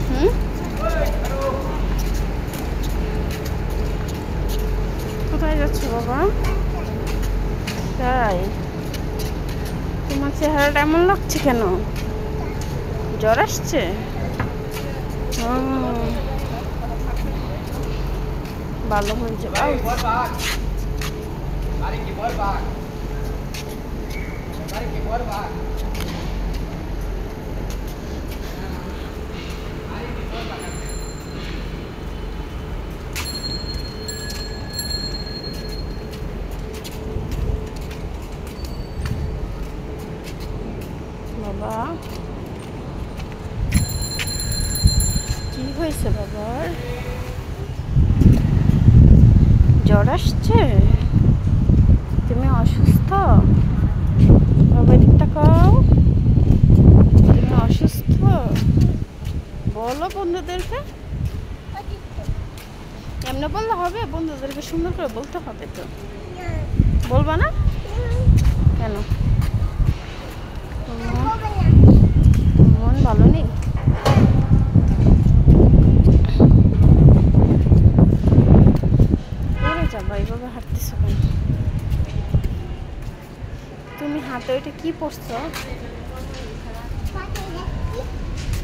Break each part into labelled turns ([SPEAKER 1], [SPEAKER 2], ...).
[SPEAKER 1] হুম, কোথায় যাচ্ছ বাবা? তাই? তোমার চেহারাটা এমন লাগছে কেন? জ্বর আসছে? ভালো হয়ে যাবে। বাবা কি হয়েছে বাবার? জ্বর আসছে? তুমি অসুস্থ? বাবা এদিকে তাকাও। তুমি অসুস্থ? বলো বন্ধুদেরকে। এমনি বললে হবে? বন্ধুদেরকে সুন্দর করে বলতে হবে তো। বলবা না কেন? মন ভালো নেই? পড়ে যাবা, এইভাবে হাঁটতেছো কেন? তুমি হাতে ওইটা কি পরছো?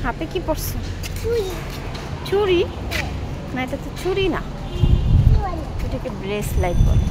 [SPEAKER 1] হাতে কি পরছো? চুড়ি? না, এটা তো চুড়ি না, এটাকে ব্রেসলাইট বলে।